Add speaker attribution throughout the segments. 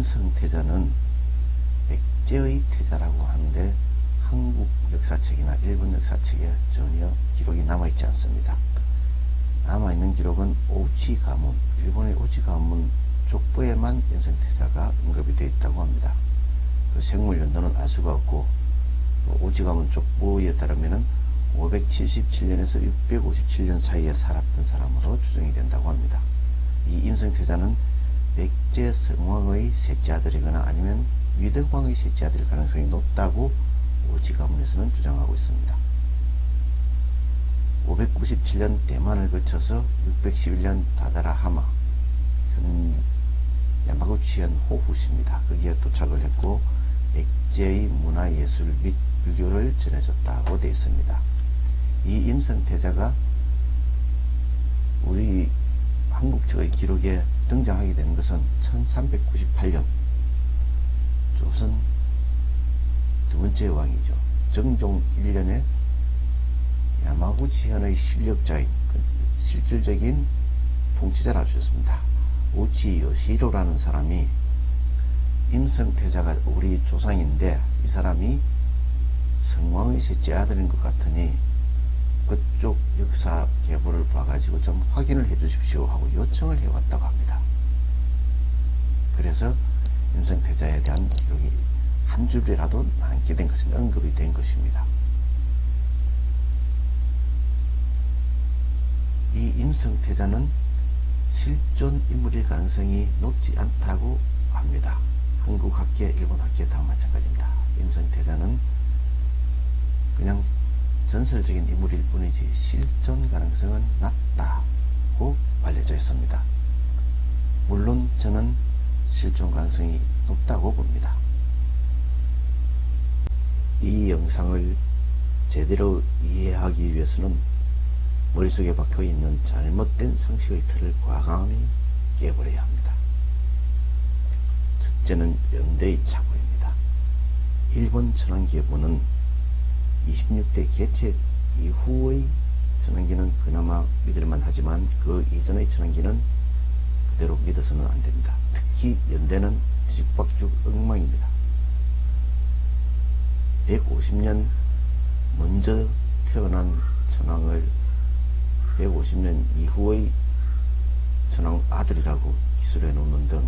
Speaker 1: 임성태자는 백제의 태자라고 하는데 한국 역사책이나 일본 역사책에 전혀 기록이 남아있지 않습니다. 남아있는 기록은 오지 가문, 일본의 오지 가문 족보에만 임성태자가 언급이 되어 있다고 합니다. 그 생물 연도는 알 수가 없고, 오지 가문 족보에 따르면 577년에서 657년 사이에 살았던 사람으로 추정이 된다고 합니다. 이 임성태자는 백제 성왕의 셋째 아들이거나 아니면 위덕왕의 셋째 아들일 가능성이 높다고 오지 가문에서는 주장하고 있습니다. 597년 대만을 거쳐서 611년 다다라 하마, 현 야마구치현 호후시입니다. 거기에 도착을 했고 백제의 문화예술 및 유교를 전해줬다고 되어 있습니다. 이 임성태자가 우리 한국 측의 기록에 등장하게 되는 것은 1398년 조선 두 번째 왕이죠. 정종 1년에 야마구치현의 실력자인 실질적인 통치자를 할 수 있습니다. 우치 요시로라는 사람이 임성태자가 우리 조상인데 이 사람이 성왕의 셋째 아들인 것 같으니 그쪽 역사 계보를 봐가지고 좀 확인을 해 주십시오 하고 요청을 해왔다고 합니다. 그래서 임성태자에 대한 기록이 한 줄이라도 남게 된 것은 언급이 된 것입니다. 이 임성태자는 실존 인물일 가능성이 높지 않다고 합니다. 한국 학계, 일본 학계 다 마찬가지입니다. 임성태자는 그냥 전설적인 인물일 뿐이지 실존 가능성은 낮다고 알려져 있습니다. 물론 저는 실존 가능성이 높다고 봅니다. 이 영상을 제대로 이해하기 위해서는 머릿속에 박혀있는 잘못된 상식의 틀을 과감히 깨버려야 합니다. 첫째는 연대의 착오입니다. 일본 천황계보는 26대 개최 이후의 천황기는 그나마 믿을만 하지만 그 이전의 천황기는 그대로 믿어서는 안됩니다. 특히 연대는 뒤죽박죽 엉망입니다. 150년 먼저 태어난 천황을 150년 이후의 천황 아들이라고 기술해 놓는 등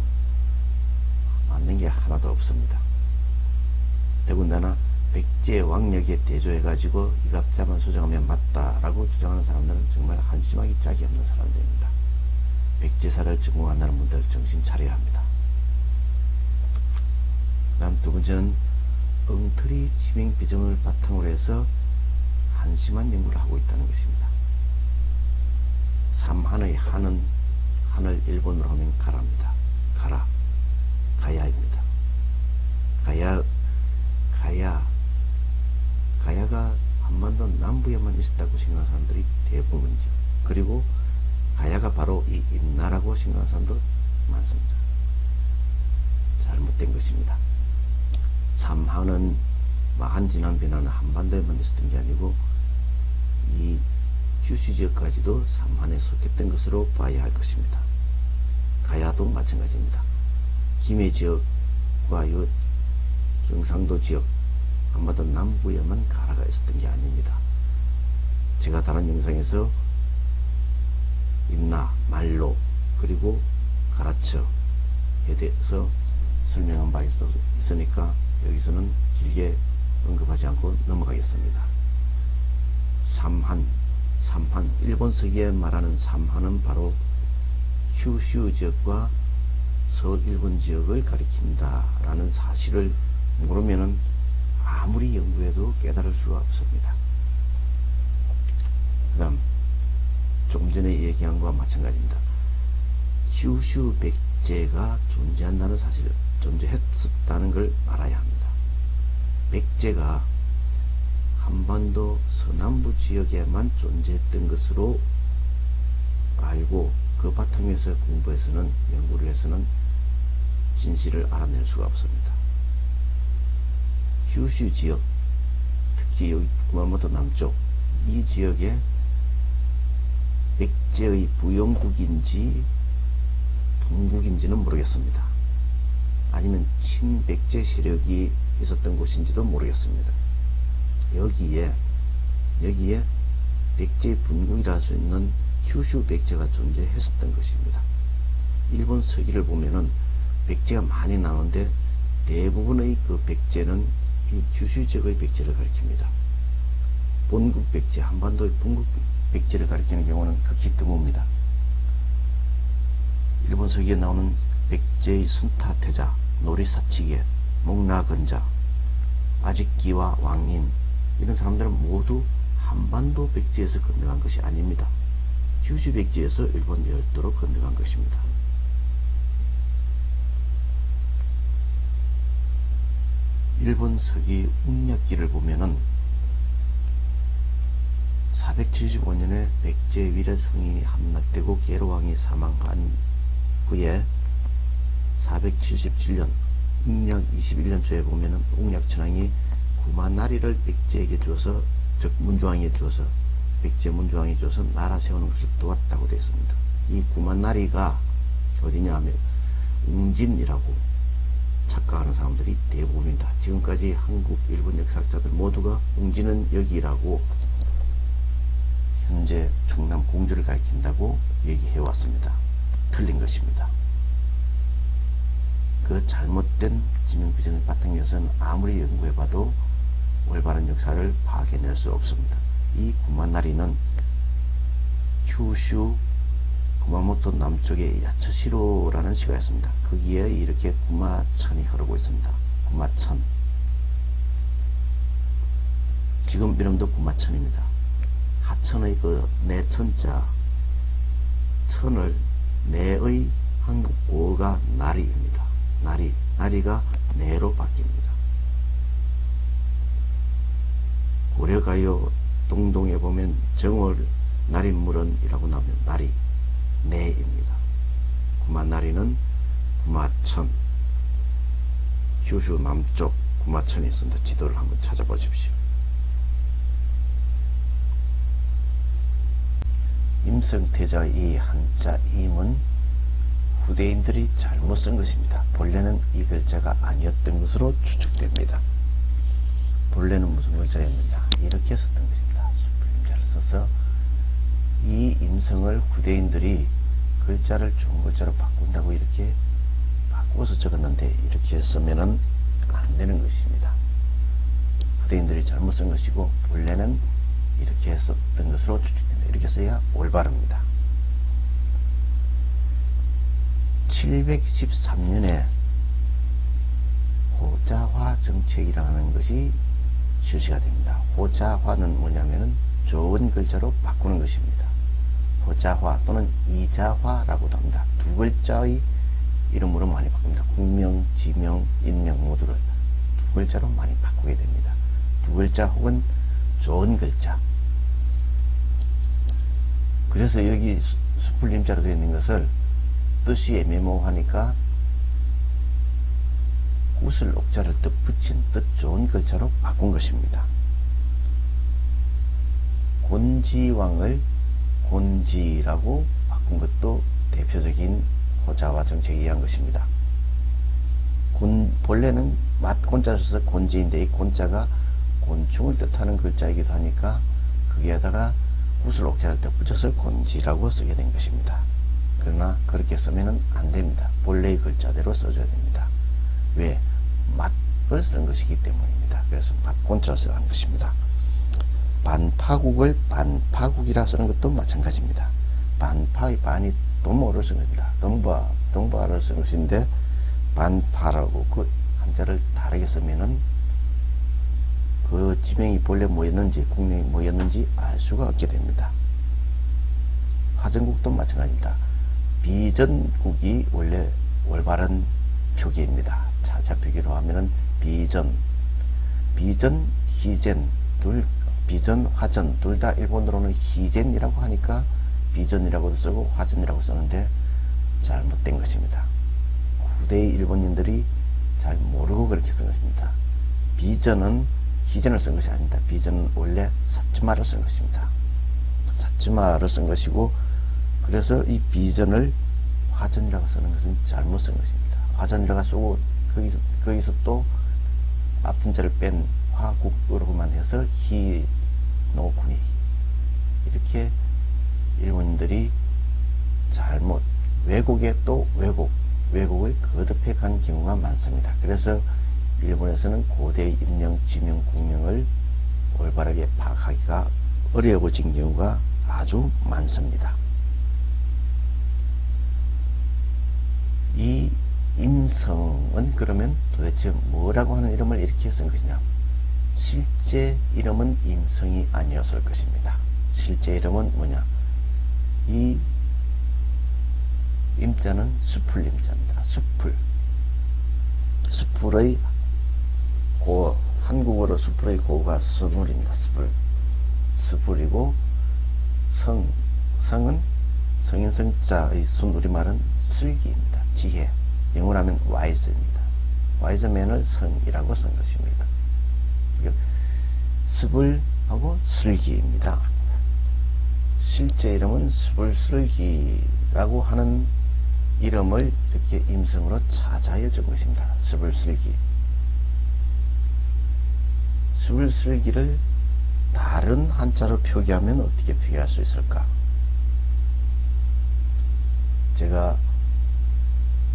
Speaker 1: 맞는 게 하나도 없습니다. 더군다나 백제 왕력에 대조해가지고 이갑자만 수정하면 맞다라고 주장하는 사람들은 정말 한심하기 짝이 없는 사람들입니다. 백제사를 전공한다는 분들 정신 차려야 합니다. 그 다음 두 번째는 엉터리 지명 비정을 바탕으로 해서 한심한 연구를 하고 있다는 것입니다. 삼한의 한은 한을 일본어로 하면 가라입니다. 가라, 가야입니다. 가야가 한반도 남부에만 있었다고 생각하는 사람들이 대부분이죠. 그리고 가야가 바로 이 임나라고 생각하는 사람도 많습니다. 잘못된 것입니다. 삼한은 한진한변화는 한반도에만 있었던 게 아니고 이 규슈 지역까지도 삼한에 속했던 것으로 봐야 할 것입니다. 가야도 마찬가지입니다. 김해 지역과 요 경상도 지역 한반도 남부에만 가라가 있었던 게 아닙니다. 제가 다른 영상에서 임나, 말로 그리고 가라처에 대해서 설명한 바 있으니까 여기서는 길게 언급하지 않고 넘어가겠습니다. 삼한, 일본서기에 말하는 삼한은 바로 큐슈 지역과 서일본 지역을 가리킨다 라는 사실을 모르면은 아무리 연구해도 깨달을 수가 없습니다. 그 다음 조금 전에 얘기한 것과 마찬가지입니다. 큐슈 백제가 존재한다는 사실, 존재했었다는 걸 알아야 합니다. 백제가 한반도 서남부 지역에만 존재했던 것으로 알고 그 바탕에서 공부해서는, 연구를 해서는 진실을 알아낼 수가 없습니다. 큐슈 지역, 특히 여기 구마모토 남쪽 이 지역에 백제의 부영국인지 동국인지는 모르겠습니다. 아니면 친백제 세력이 있었던 곳인지도 모르겠습니다. 여기에 백제의 분국이라 할 수 있는 큐슈 백제가 존재했었던 것입니다. 일본 서기를 보면은 백제가 많이 나오는데 대부분의 그 백제는 이 큐슈 지역의 백제를 가리킵니다. 본국 백제, 한반도의 본국 백제를 가리키는 경우는 극히 드뭅니다. 일본 서기에 나오는 백제의 순타태자, 노리사치계, 목라건자, 아직기와 왕인, 이런 사람들은 모두 한반도 백제에서 건너간 것이 아닙니다. 큐슈 백제에서 일본 열도로 건너간 것입니다. 일본 서기 웅략기를 보면은 475년에 백제 위례 성인이 함락되고 계로왕이 사망한 후에 477년 웅략 21년 초에 보면은 웅략 천황이 구마나리를 백제에게 주어서, 즉 문주왕에게 주어서, 백제 문주왕이 주어서 나라 세우는 것을 도왔다고 되어 있습니다. 이 구마나리가 어디냐 하면 웅진이라고 착각하는 사람들이 대부분입니다. 지금까지 한국, 일본 역사학자들 모두가 웅진은 여기라고 현재 충남 공주를 가리킨다고 얘기해 왔습니다. 틀린 것입니다. 그 잘못된 지명 규정을 바탕에서는 아무리 연구해봐도 올바른 역사를 파악해낼 수 없습니다. 이 구마나리는 큐슈 구마모토 남쪽에 야츠시로라는 시가 있습니다. 거기에 이렇게 구마천이 흐르고 있습니다. 구마천. 지금 이름도 구마천입니다. 하천의 그 내천자, 천을 내의 한국 고어가 나리입니다. 나리가 내로 바뀝니다. 고려가요 동동에 보면 정월 나리물은이라고 나오면 나리, 내입니다. 구마나리는 구마천, 큐슈 남쪽 구마천이 있습니다. 지도를 한번 찾아보십시오. 임성태자의 이 한자 임은 후대인들이 잘못 쓴 것입니다. 본래는 이 글자가 아니었던 것으로 추측됩니다. 본래는 무슨 글자였느냐, 이렇게 썼던 것입니다. 숫불임자를 써서 이 임성을 후대인들이 글자를 좋은 글자로 바꾼다고 이렇게 바꾸어서 적었는데, 이렇게 쓰면은 안 되는 것입니다. 후대인들이 잘못 쓴 것이고 본래는 이렇게 썼던 것으로 추측됩니다. 이렇게 써야 올바릅니다. 713년에 호자화 정책이라는 것이 실시가 됩니다. 호자화는 뭐냐면은 좋은 글자로 바꾸는 것입니다. 호자화 또는 이자화라고도 합니다. 두 글자의 이름으로 많이 바꿉니다. 국명, 지명, 인명 모두를 두 글자로 많이 바꾸게 됩니다. 두 글자 혹은 좋은 글자. 그래서 여기 숫불임자로 되어 있는 것을 뜻이 애매모호하니까 구슬 옥자를 뜻 붙인 뜻 좋은 글자로 바꾼 것입니다. 곤지왕을 곤지라고 바꾼 것도 대표적인 호자화 정책에 의한 것입니다. 본래는 맞곤자를 써서 곤지인데 이 곤자가 곤충을 뜻하는 글자이기도 하니까 거기에다가 구슬 옥자를 덧붙여서 곤지라고 쓰게 된 것입니다. 그러나 그렇게 쓰면 안 됩니다. 본래의 글자대로 써줘야 됩니다. 왜? 맞을 쓴 것이기 때문입니다. 그래서 맞곤자를 써야 하는 것입니다. 반파국을 반파국이라 쓰는 것도 마찬가지입니다. 반파의 반이 도모를 쓴 겁니다. 동바를 쓴 것인데 반파라고 그 한자를 다르게 쓰면은 그 지명이 본래 뭐였는지 국명이 뭐였는지 알 수가 없게 됩니다. 화전국도 마찬가지입니다. 비전국이 원래 올바른 표기입니다. 차자 표기로 하면은 비전, 희젠, 비전, 화전 둘 다 일본어로는 희젠이라고 하니까 비전이라고도 쓰고 화전이라고 쓰는데 잘못된 것입니다. 후대의 일본인들이 잘 모르고 그렇게 쓴 것입니다. 비전은 희전을 쓴 것이 아닙니다. 비전은 원래 사츠마를 쓴 것입니다. 사츠마를 쓴 것이고, 그래서 이 비전을 화전이라고 쓰는 것은 잘못 쓴 것입니다. 화전이라고 쓰고 거기서 또 앞전자를 뺀 화국으로만 해서 히노쿠니, 이렇게 일본인들이 잘못 왜곡에 또 왜곡을 거듭해 간 경우가 많습니다. 그래서 일본에서는 고대 인명, 지명, 국명을 올바르게 파악하기가 어려워진 경우가 아주 많습니다. 이 임성은 그러면 도대체 뭐라고 하는 이름을 이렇게 쓴 것이냐? 실제 이름은 임성이 아니었을 것입니다. 실제 이름은 뭐냐? 이 임자는 수풀 임자입니다. 수풀의 한국어로 수풀의 고가 수풀입니다. 수풀이고, 성은 성인성자의 순우리말은 슬기입니다. 지혜. 영어로 하면 wise입니다. wiseman을 성이라고 쓴 것입니다. 수불하고 슬기입니다. 실제 이름은 수불슬기라고 하는 이름을 이렇게 임성으로 찾아야 준 것입니다. 수불슬기. 수불슬기를 다른 한자로 표기하면 어떻게 표기할 수 있을까? 제가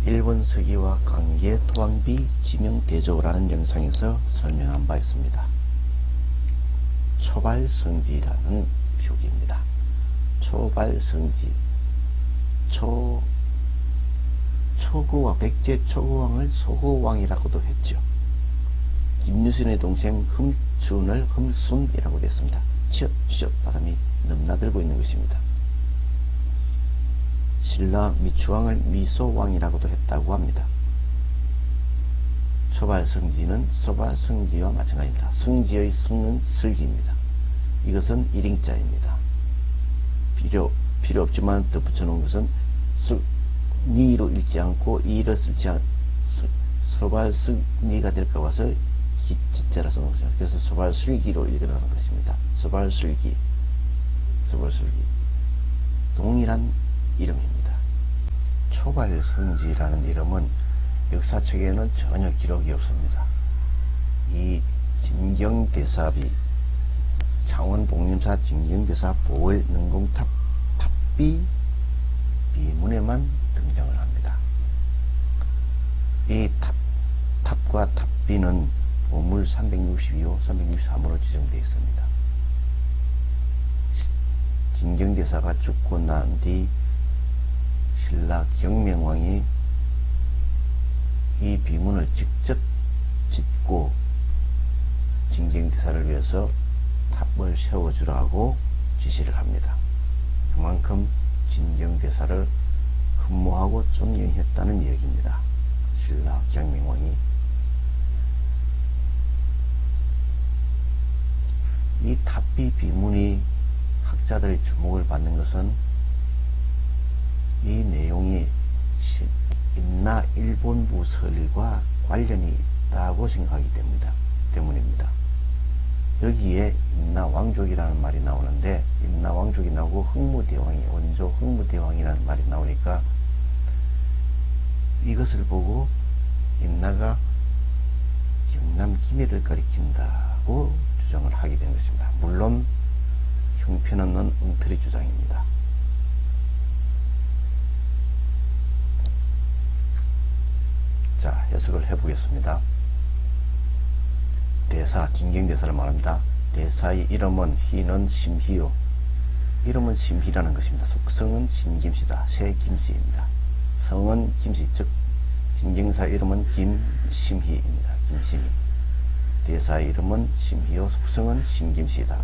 Speaker 1: 일본 서기와 관계 토왕비 지명대조라는 영상에서 설명한 바 있습니다. 초발성지라는 표기입니다. 초발성지. 초고왕, 백제 초고왕을 소고왕이라고도 했죠. 김유신의 동생 흠춘을 흠순이라고 됐습니다. 시옷 바람이 넘나들고 있는 것입니다. 신라 미추왕을 미소왕이라고도 했다고 합니다. 초발성지는 소발성지와 마찬가지입니다. 성지의 성은 슬기입니다. 이것은 일인자입니다. 필요 없지만 덧붙여놓은 것은 니로 읽지 않고 이를 쓰지 소발슬기가 될까 봐서 기자라 써놓은 거죠. 그래서 소발슬기로 읽으라는 것입니다. 소발슬기. 동일한 이름입니다. 초발성지라는 이름은 역사책에는 전혀 기록이 없습니다. 이 진경대사비, 창원복림사 진경대사 보월 능공탑 탑비 비문에만 등장을 합니다. 이 탑과 탑비는 보물 362호, 363호로 지정되어 있습니다. 진경대사가 죽고 난 뒤 신라 경명왕이 이 비문을 직접 짓고 진경대사를 위해서 탑을 세워주라고 지시를 합니다. 그만큼 진경대사를 흠모하고 존경했다는 이야기입니다. 신라 경명왕이. 이 탑비 비문이 학자들의 주목을 받는 것은 이 내용이 임나 일본부 설과 관련이 있다고 생각하기 때문입니다. 여기에 임나 왕족이라는 말이 나오는데, 임나 왕족이 나오고 흥무대왕이, 원조 흥무대왕이라는 말이 나오니까 이것을 보고 임나가 경남 기밀을 가리킨다고 주장을 하게 된 것입니다. 물론 형편없는 엉터리 주장입니다. 자, 해석을 해보겠습니다. 대사, 진경대사를 말합니다. 대사의 이름은 희는 심희요. 이름은 심희라는 것입니다. 속성은 신김씨다. 새김씨입니다. 성은 김씨, 즉 진경사 이름은 김심희입니다. 김심희. 대사의 이름은 심희요. 속성은 신김씨다.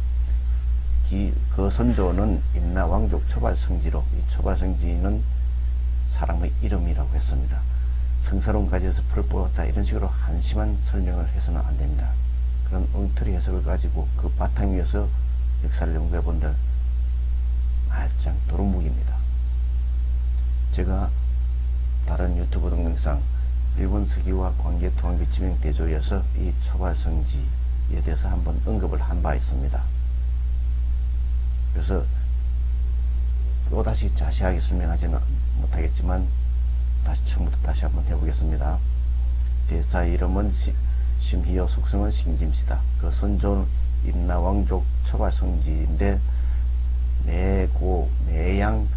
Speaker 1: 그 선조는 임나 왕족 초발성지로, 이 초발성지는 사람의 이름이라고 했습니다. 성사론 가지에서 풀을 뽑았다, 이런 식으로 한심한 설명을 해서는 안 됩니다. 그런 엉터리 해석을 가지고 그 바탕 위에서 역사를 연구해 본들 말짱 도루묵입니다. 제가 다른 유튜브 동영상 일본 서기와 관계 통합의 지명 대조에서 이 초발성지에 대해서 한번 언급을 한 바 있습니다. 그래서 또다시 자세하게 설명하지는 못하겠지만 처음부터 다시 한번 해보겠습니다. 대사 이름은 심희여, 속성은 신김씨다. 그 선조 임나왕족 초발성지인데 매양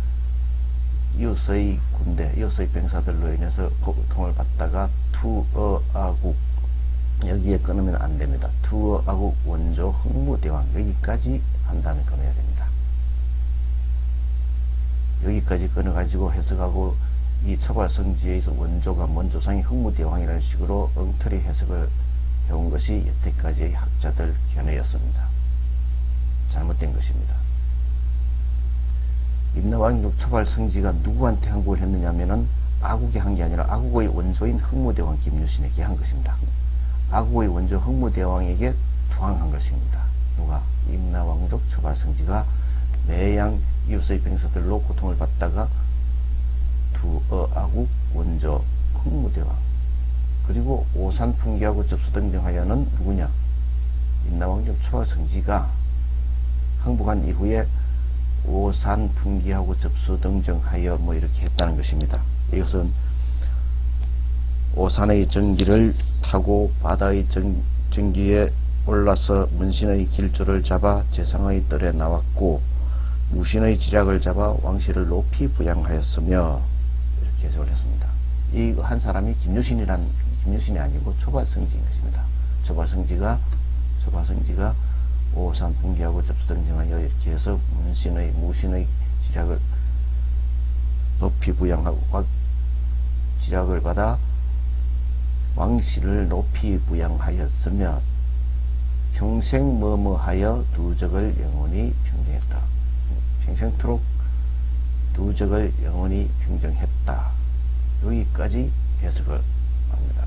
Speaker 1: 이웃의 군대, 이웃의 병사들로 인해서 고통을 받다가 투어아국, 여기에 끊으면 안 됩니다. 투어아국 원조 흥무대왕, 여기까지 한 다음에 끊어야 됩니다. 여기까지 끊어가지고 해석하고, 이 초발성지에서 원조가 먼조상이 흥무대왕이라는 식으로 엉터리 해석을 해온 것이 여태까지의 학자들 견해였습니다. 잘못된 것입니다. 임나왕족 초발성지가 누구한테 항복을 했느냐면은 아국이 한 게 아니라 아국의 원조인 흥무대왕 김유신에게 한 것입니다. 아국의 원조 흥무대왕에게 투항한 것입니다. 누가? 임나왕족 초발성지가 매양 이웃의 병사들로 고통을 받다가 투어아국 원조 흥무대왕, 그리고 오산 풍기하고 접수등정하여는 누구냐? 임나왕족 초발성지가 항복한 이후에 오산 풍기하고 접수등정하여 뭐 이렇게 했다는 것입니다. 이것은 오산의 전기를 타고 바다의 전기에 올라서 문신의 길조를 잡아 재상의 뜰에 나왔고, 무신의 지략을 잡아 왕실을 높이 부양하였으며, 이렇게 해석을 했습니다. 이 한 사람이 김유신이 아니고 초발성지인 것입니다. 초발성지가 오산 풍기하고 접수등정하여 이렇게 해서 무신의 지략을 높이 부양하고 지략을 받아 왕실을 높이 부양하였으며, 평생 뭐뭐하여 두적을 영원히 평정했다. 평생토록 두적을 영원히 평정했다. 여기까지 해석을 합니다.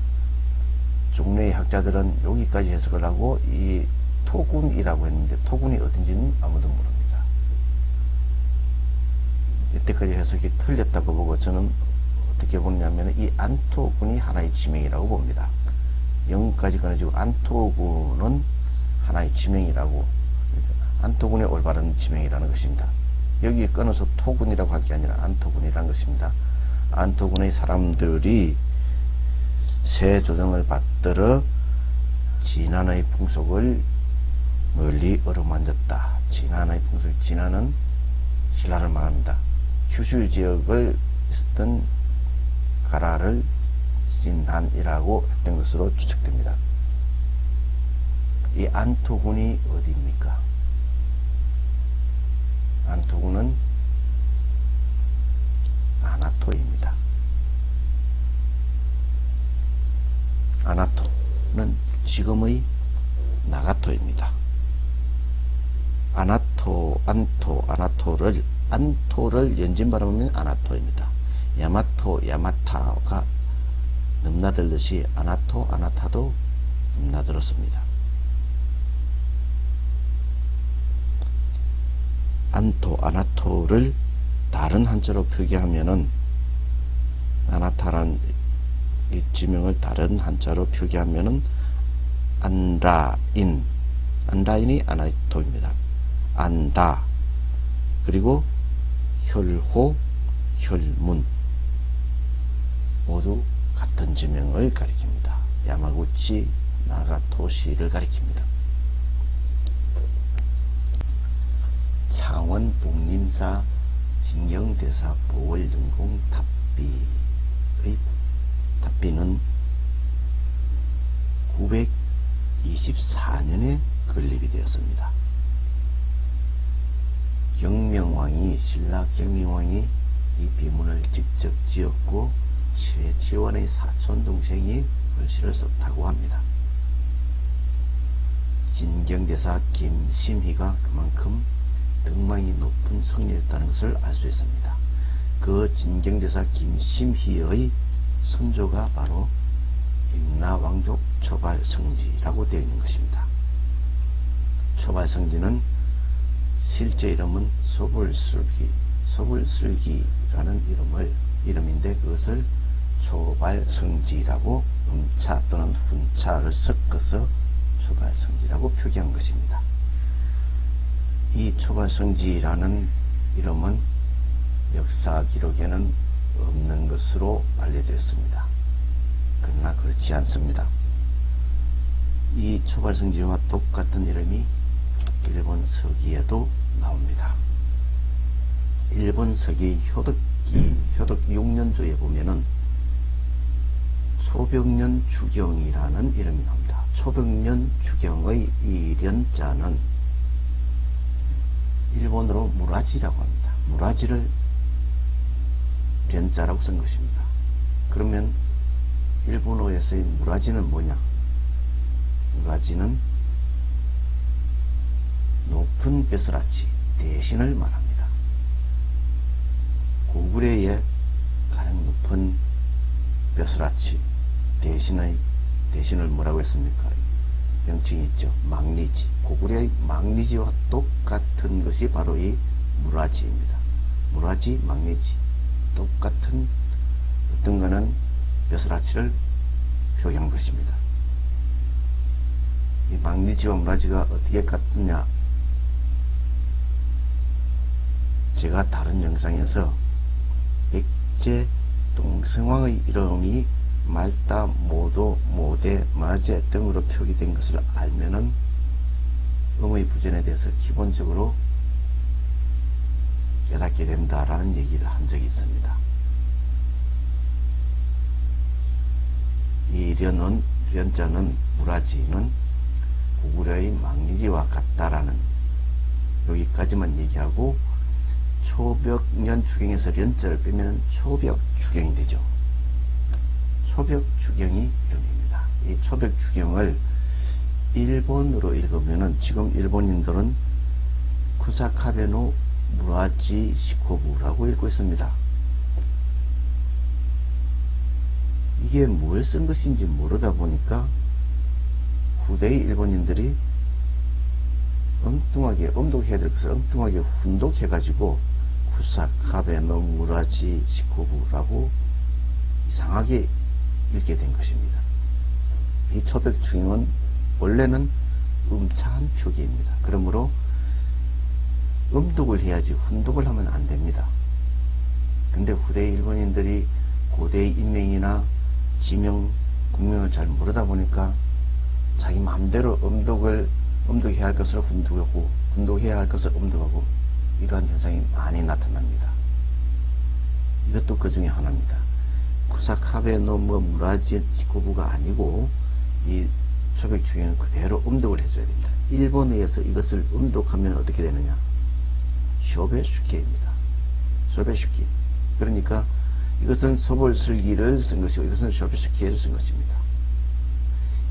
Speaker 1: 종래의 학자들은 여기까지 해석을 하고 이 토군이라고 했는데 토군이 어딘지는 아무도 모릅니다. 이때까지 해석이 틀렸다고 보고 저는 어떻게 보냐면 이 안토군이 하나의 지명이라고 봅니다. 영까지 끊어지고 안토군은 하나의 지명이라고, 안토군의 올바른 지명이라는 것입니다. 여기에 끊어서 토군이라고 할 게 아니라 안토군이라는 것입니다. 안토군의 사람들이 세조정을 받들어 진안의 풍속을 멀리 어루만졌다. 진안의 풍속, 진안은 신라를 말합니다. 휴슈 지역을 있었던 가라를 진안이라고 했던 것으로 추측됩니다. 이 안토군이 어디입니까? 안토군은 아나토입니다. 아나토는 지금의 나가토입니다. 안토를 연진 발음하면 아나토입니다. 야마타가 넘나들듯이 아나타도 넘나들었습니다. 아나토를 다른 한자로 표기하면은, 아나타란 이 지명을 다른 한자로 표기하면은 안라인이 아나토입니다. 안다, 그리고 혈호, 혈문 모두 같은 지명을 가리킵니다. 야마구치, 나가토시를 가리킵니다. 창원 독림사 진경대사 보월능공 탑비의 탑비는 924년에 건립이 되었습니다. 신라 경명왕이 이 비문을 직접 지었고 최치원의 사촌 동생이 글씨를 썼다고 합니다. 진경대사 김심희가 그만큼 등망이 높은 성녀였다는 것을 알 수 있습니다. 그 진경대사 김심희의 선조가 바로 임나왕족 초발성지라고 되어 있는 것입니다. 초발성지는 실제 이름은 소불슬기라는 이름인데 그것을 초발성지라고 음차 또는 훈차를 섞어서 초발성지라고 표기한 것입니다. 이 초발성지라는 이름은 역사 기록에는 없는 것으로 알려져 있습니다. 그러나 그렇지 않습니다. 이 초발성지와 똑같은 이름이 일본 서기에도 나옵니다. 일본 서기 효덕 6년조에 보면은 초벽년 주경이라는 이름이 나옵니다. 초벽년 주경의 이 련자는 일본어로 무라지라고 합니다. 무라지를 련자라고 쓴 것입니다. 그러면 일본어에서의 무라지는 뭐냐? 무라지는 높은 벼슬아치, 대신을 말합니다. 고구려의 가장 높은 벼슬아치, 대신을 뭐라고 했습니까? 명칭이 있죠. 망리지. 고구려의 망리지와 똑같은 것이 바로 이 무라지입니다. 무라지, 망리지. 똑같은 어떤 거는 벼슬아치를 표기한 것입니다. 이 망리지와 무라지가 어떻게 같느냐? 제가 다른 영상에서 백제 동성왕의 이름이 말다, 모도, 모대, 마제 등으로 표기된 것을 알면은 음의 부전에 대해서 기본적으로 깨닫게 된다라는 얘기를 한 적이 있습니다. 이 련자는 무라지는 고구려의 망리지와 같다라는 여기까지만 얘기하고 초벽년 주경에서 련자를 빼면 초벽 주경이 되죠. 초벽 주경이 이름입니다. 이 초벽 주경을 일본으로 읽으면은 지금 일본인들은 쿠사카베노 무라지 시코부라고 읽고 있습니다. 이게 뭘 쓴 것인지 모르다 보니까 후대의 일본인들이 엉뚱하게 음독해야 될 것을 엉뚱하게 훈독해 가지고 쿠사카베노 무라지 시코부라고 이상하게 읽게 된 것입니다. 이 초벽 주경은 원래는 음차한 표기입니다. 그러므로 음독을 해야지 훈독을 하면 안 됩니다. 근데 후대 일본인들이 고대의 인명이나 지명, 국명을 잘 모르다 보니까 자기 마음대로 음독해야 할 것을 훈독하고 훈독해야 할 것을 음독하고 이러한 현상이 많이 나타납니다. 이것도 그 중에 하나입니다. 쿠사카베노 무라지 시코부가 아니고 이 초벽 주경은 그대로 음독을 해줘야 됩니다. 일본어에서 이것을 음독하면 어떻게 되느냐? 쇼베슈키입니다. 쇼베슈키. 그러니까 이것은 소벌슬기를 쓴 것이고 이것은 쇼베슈키에서 쓴 것입니다.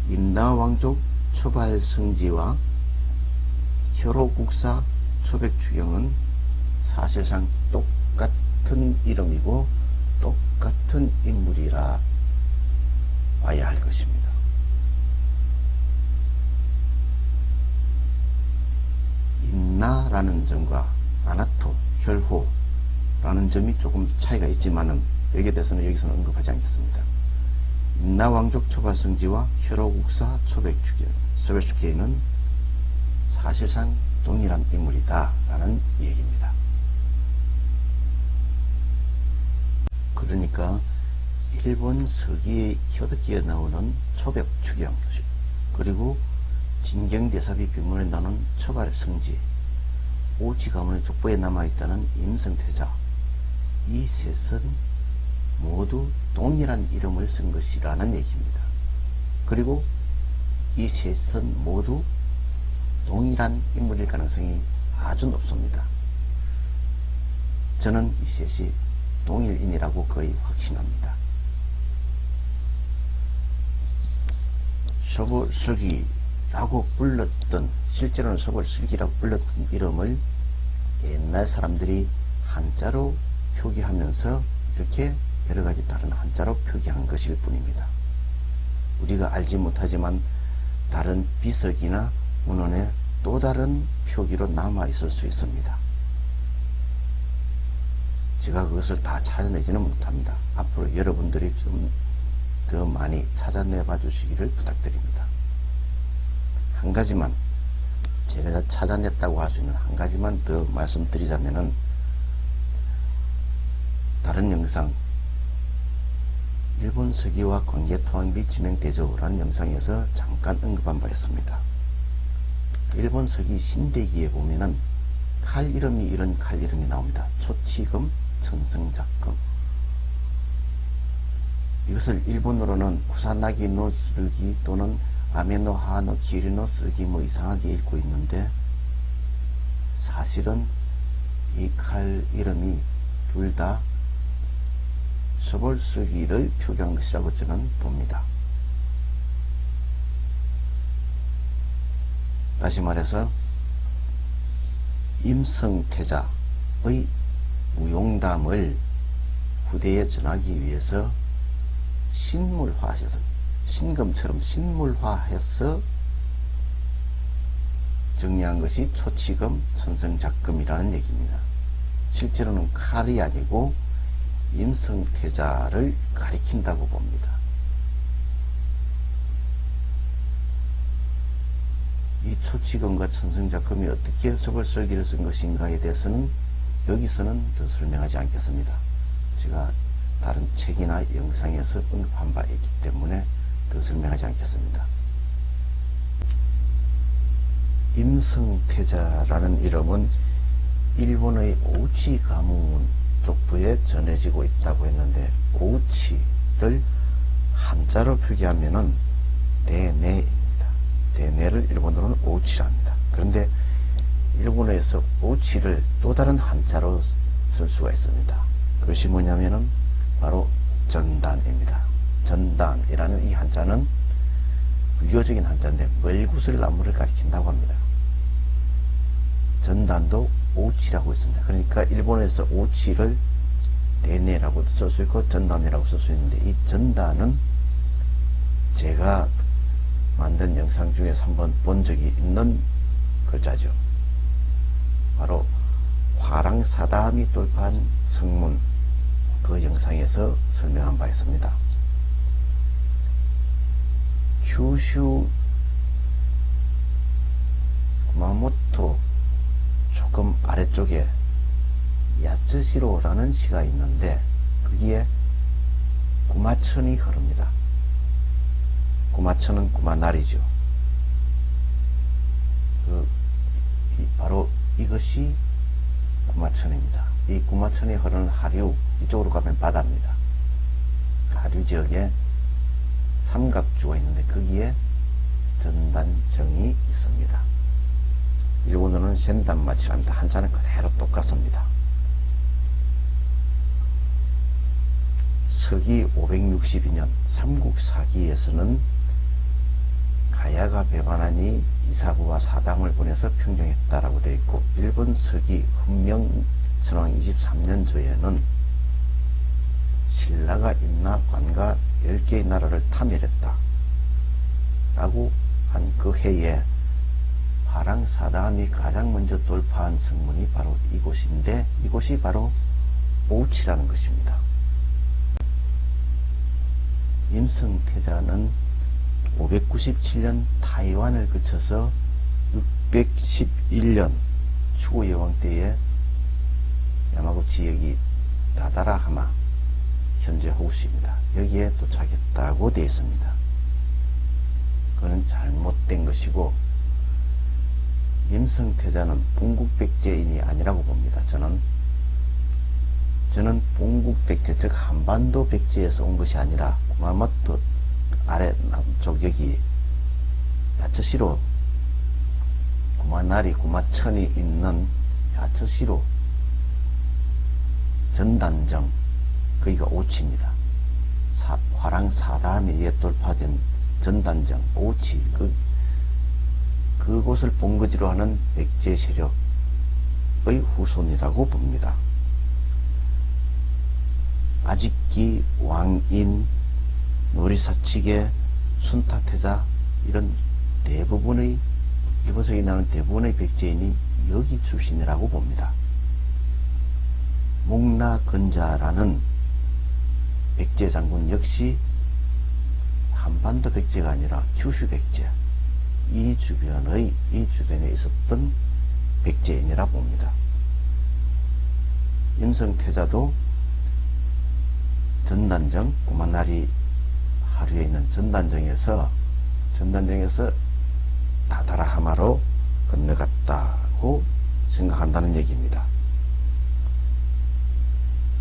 Speaker 1: 임나왕족 초발성지와 혈호국사 초백주경은 사실상 똑같은 이름이고 똑같은 인물이라 봐야 할 것입니다. 임나라는 점과 아나토, 혈호라는 점이 조금 차이가 있지만은 여기에 대해서는 여기서는 언급하지 않겠습니다. 임나왕족 초발성지와 혈호국사 초백주경, 소베슈키는 사실상 동일한 인물이다 라는 얘기입니다. 그러니까 일본 서기의 효덕기에 나오는 초벽주경 그리고 진경대사비 비문에 나오는 초발성지 오지가문의 족보에 남아있다는 임성태자 이 셋은 모두 동일한 이름을 쓴 것이라는 얘기입니다. 그리고 이 셋은 모두 동일한 인물일 가능성이 아주 높습니다. 저는 이 셋이 동일인이라고 거의 확신합니다. 소벌슬기라고 불렀던 실제로는 소벌슬기라고 불렀던 이름을 옛날 사람들이 한자로 표기하면서 이렇게 여러가지 다른 한자로 표기한 것일 뿐입니다. 우리가 알지 못하지만 다른 비석이나 문헌에 또 다른 표기로 남아 있을 수 있습니다. 제가 그것을 다 찾아내지는 못합니다. 앞으로 여러분들이 좀 더 많이 찾아내 봐 주시기를 부탁드립니다. 한 가지만 제가 찾아냈다고 할 수 있는 한 가지만 더 말씀드리자면은 다른 영상 일본 서기와 관계토항 및 지명대조라는 영상에서 잠깐 언급한 바 있습니다. 일본 서기 신대기에 보면은 칼 이름이 이런 칼 이름이 나옵니다. 초치금, 천승작금. 이것을 일본어로는 쿠사나기 노 쓰르기 또는 아메노 하노 기리노 쓰기 뭐 이상하게 읽고 있는데, 사실은 이 칼 이름이 둘 다 서벌쓰기를 표기한 것이라고 저는 봅니다. 다시 말해서 임성태자의 무용담을 후대에 전하기 위해서 신물화해서, 신금처럼 신물화해서 정리한 것이 초치금, 천승작금이라는 얘기입니다. 실제로는 칼이 아니고 임성태자를 가리킨다고 봅니다. 이 초치금과 천승작금이 어떻게 서벌설기를 쓴 것인가에 대해서는 여기서는 더 설명하지 않겠습니다. 제가 다른 책이나 영상에서 언급한 바 있기 때문에 더 설명하지 않겠습니다. 임성태자라는 이름은 일본의 오우치 가문 쪽부에 전해지고 있다고 했는데, 오우치를 한자로 표기하면은 대내입니다. 대내를 일본어로는 오우치랍니다. 그런데 일본어에서 오우치를 또 다른 한자로 쓸 수가 있습니다. 그것이 뭐냐면은 바로 전단입니다. 전단이라는 이 한자는 불교적인 한자인데 멀구슬 나무를 가리킨다고 합니다. 전단도 오우치라고 있습니다. 그러니까 일본에서 오우치를 대내라고 쓸 수 있고 전단이라고 쓸 수 있는데, 이 전단은 제가 만든 영상 중에서 한번 본 적이 있는 글자죠. 바로 화랑사다함이 돌파한 성문, 그 영상에서 설명한 바 있습니다. 규슈 구마모토 조금 아래쪽에 야츠시로라는 시가 있는데, 거기에 구마천이 흐릅니다. 구마천은 구마날이죠. 바로 이것이 구마천입니다. 이 구마천이 흐르는 하류, 이쪽으로 가면 바다입니다. 하류 지역에 삼각주가 있는데 거기에 전단정이 있습니다. 일본어는 센단마치랍니다. 한자는 그대로 똑같습니다. 서기 562년 삼국사기에서는 가야가 배관하니 이사구와 사당을 보내서 평정했다라고 되어 있고, 일본 서기 훈명전왕 23년조에는 신라가 인나 관가 10개의 나라를 타멸했다 라고 한 그 해에 화랑사다함이 가장 먼저 돌파한 성문이 바로 이곳인데, 이곳이 바로 오우치라는 것입니다. 임성태자는 597년 타이완을 거쳐서 611년 추고여왕 때에 야마구치 여기 나다라하마, 현재 호우시입니다. 여기에 도착했다고 되어 있습니다. 그건 잘못된 것이고, 임성태자는 본국백제인이 아니라고 봅니다. 저는 본국백제, 즉 한반도 백제에서 온 것이 아니라 구마모토 아래 남쪽 여기 야츠시로, 구마나리, 구마천이 있는 야츠시로 전단정, 거기가 오치입니다. 화랑사다함에 의해 돌파된 전단정, 오치, 그곳을 본거지로 하는 백제 세력의 후손이라고 봅니다. 아직기, 왕인, 노리사치계, 순타태자, 이런 대부분의, 일본서에 나오는 대부분의 백제인이 여기 출신이라고 봅니다. 목라건자라는 백제 장군 역시 한반도 백제가 아니라 규슈 백제, 이 주변에 있었던 백제인이라 봅니다. 임성태자도 전단정, 구마나리 하류에 있는 전단정에서 다다라하마로 건너갔다고 생각한다는 얘기입니다.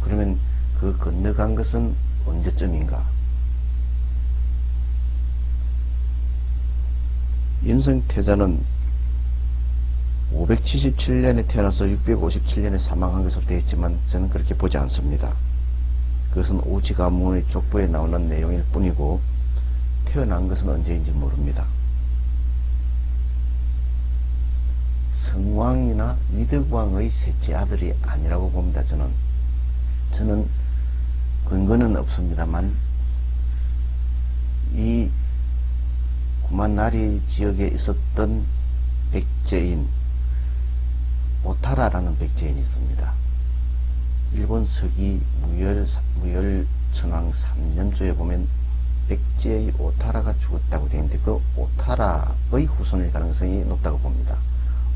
Speaker 1: 그러면 그 건너간 것은 언제쯤인가? 임성태자는 577년에 태어나서 657년에 사망한 것으로 되어 있지만 저는 그렇게 보지 않습니다. 그것은 오지가문의 족보에 나오는 내용일 뿐이고 태어난 것은 언제인지 모릅니다. 성왕이나 위덕왕의 셋째 아들이 아니라고 봅니다. 저는 근거는 없습니다만 이 구만나리 지역에 있었던 백제인 오타라라는 백제인이 있습니다. 일본 서기 무열천왕 3년조에 보면 백제의 오타라가 죽었다고 되어 있는데 그 오타라의 후손일 가능성이 높다고 봅니다.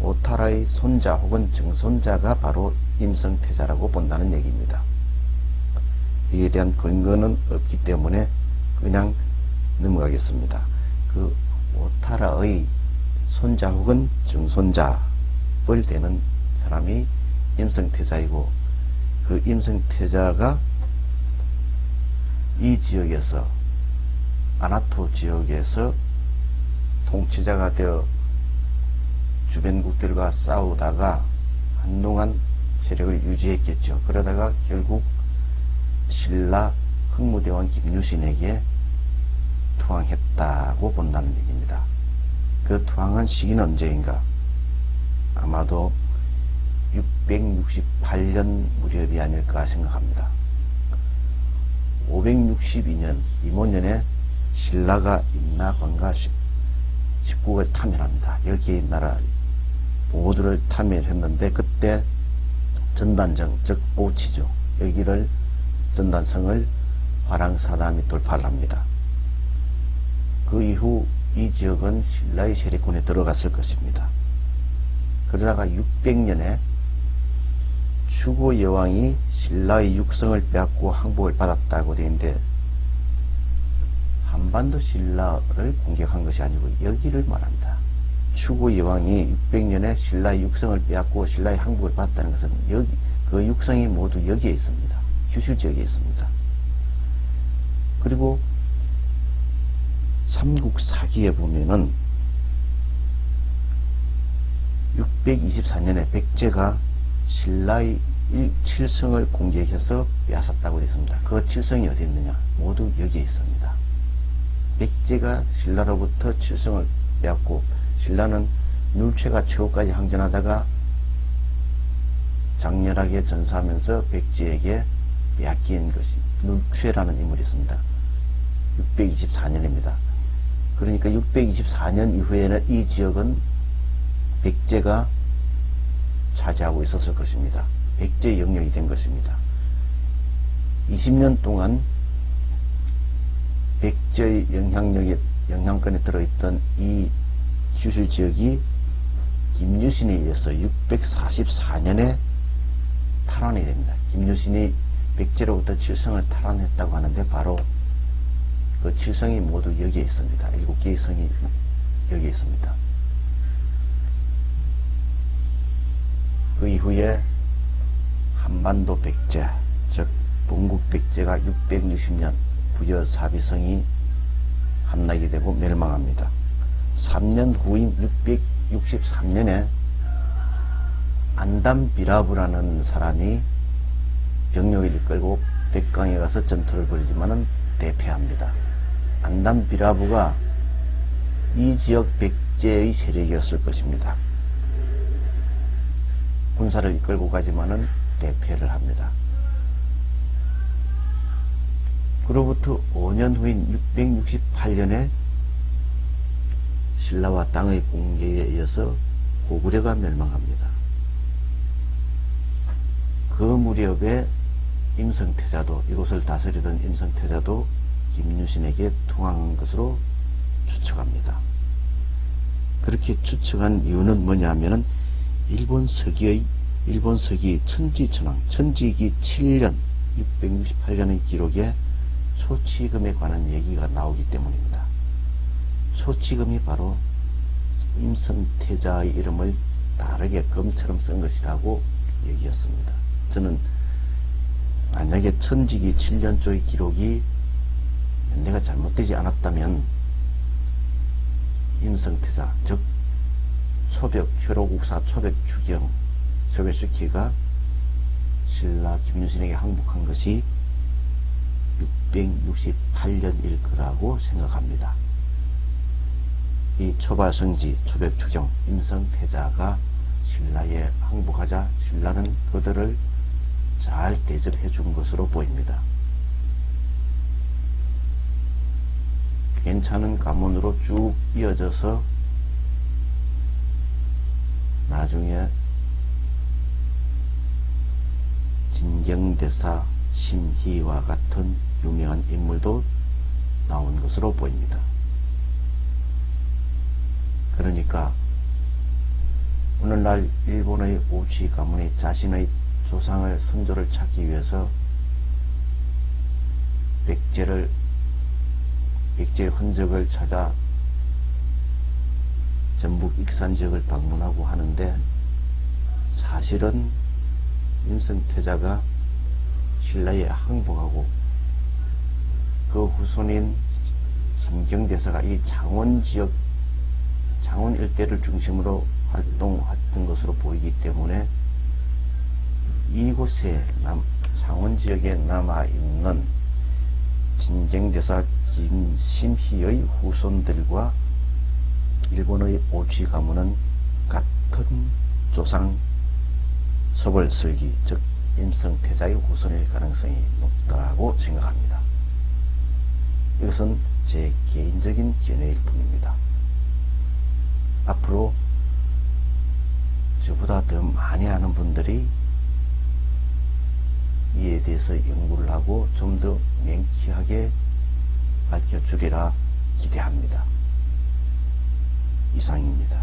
Speaker 1: 오타라의 손자 혹은 증손자가 바로 임성태자라고 본다는 얘기입니다. 이에 대한 근거는 없기 때문에 그냥 넘어가겠습니다. 그 오타라의 손자 혹은 증손자를 되는 사람이 임성태자이고 그 임성태자가 이 지역에서 아나토 지역에서 통치자가 되어 주변국들과 싸우다가 한동안 세력을 유지했겠죠. 그러다가 결국 신라 흥무대왕 김유신에게 투항했다고 본다는 얘기입니다. 그 투항한 시기는 언제인가? 아마도 668년 무렵이 아닐까 생각합니다. 562년 이모년에 신라가 임나관과 19국을 탐멸합니다. 10개의 나라 모두를 탐멸했는데 그때 전단정 즉 오치죠. 여기를 전단성을 화랑사담이 돌파를 합니다. 그 이후 이 지역은 신라의 세력군에 들어갔을 것입니다. 그러다가 600년에 추고 여왕이 신라의 육성을 빼앗고 항복을 받았다고 되어 있는데 한반도 신라를 공격한 것이 아니고 여기를 말합니다. 추고 여왕이 600년에 신라의 육성을 빼앗고 신라의 항복을 받았다는 것은 여기 그 육성이 모두 여기에 있습니다. 규슈 지역에 있습니다. 그리고 삼국사기에 보면은 624년에 백제가 신라의 7성을 공격해서 빼앗았다고 되어 있습니다. 그 7성이 어디 있느냐? 모두 여기에 있습니다. 백제가 신라로부터 7성을 빼앗고 신라는 눌체가 최후까지 항전하다가 장렬하게 전사하면서 백제에게 빼앗긴 것이 눌체라는 인물이 있습니다. 624년입니다. 그러니까 624년 이후에는 이 지역은 백제가 차지하고 있었을 것입니다. 백제 영역이 된 것입니다. 20년 동안 백제의 영향권에 들어있던 이 규슈 지역이 김유신에 의해서 644년에 탈환이 됩니다. 김유신이 백제로부터 칠성을 탈환했다고 하는데 바로 그 칠성이 모두 여기에 있습니다. 7개의 성이 여기에 있습니다. 그 이후에 한반도 백제, 즉 동국 백제가 660년 부여사비성이 함락이 되고 멸망합니다. 3년 후인 663년에 안담비라부라는 사람이 병력을 이끌고 백강에 가서 전투를 벌이지만은 대패합니다. 안담비라부가 이 지역 백제의 세력이었을 것입니다. 군사를 이끌고 가지만은 대패를 합니다. 그로부터 5년 후인 668년에 신라와 땅의 공격에 이어서 고구려가 멸망합니다. 그 무렵에 임성태자도 이곳을 다스리던 임성태자도 김유신에게 투항한 것으로 추측합니다. 그렇게 추측한 이유는 뭐냐 하면은 일본 서기 천지천왕 천지기 7년 668년의 기록에 초치금에 관한 얘기가 나오기 때문입니다. 초치금이 바로 임성태자의 이름을 다르게 검처럼 쓴 것이라고 얘기했습니다. 저는 만약에 천지기 7년조의 기록이 연대가 잘못되지 않았다면 임성태자, 즉 초벽, 효로국사 초벽 추경 소베스키가 신라 김유신에게 항복한 것이 668년일 거라고 생각합니다. 이 초발성지, 초벽추경, 임성태자가 신라에 항복하자 신라는 그들을 잘 대접해 준 것으로 보입니다. 괜찮은 가문으로 쭉 이어져서 나중에 진경대사 심희와 같은 유명한 인물도 나온 것으로 보입니다. 그러니까 오늘날 일본의 오치 가문이 자신의 조상을 선조를 찾기 위해서 백제의 흔적을 찾아 전북 익산 지역을 방문하고 하는데, 사실은 임성태자가 신라에 항복하고 그 후손인 진경대사가 이 창원 지역, 창원 일대를 중심으로 활동했던 것으로 보이기 때문에 이곳에 창원 지역에 남아있는 진경대사 김심희의 후손들과 일본의 오치 가문은 같은 조상 소벌설기, 즉 임성태자의 후손일 가능성이 높다고 생각합니다. 이것은 제 개인적인 견해일 뿐입니다. 앞으로 저보다 더 많이 아는 분들이 이에 대해서 연구를 하고 좀 더 명쾌하게 밝혀주리라 기대합니다. 이상입니다.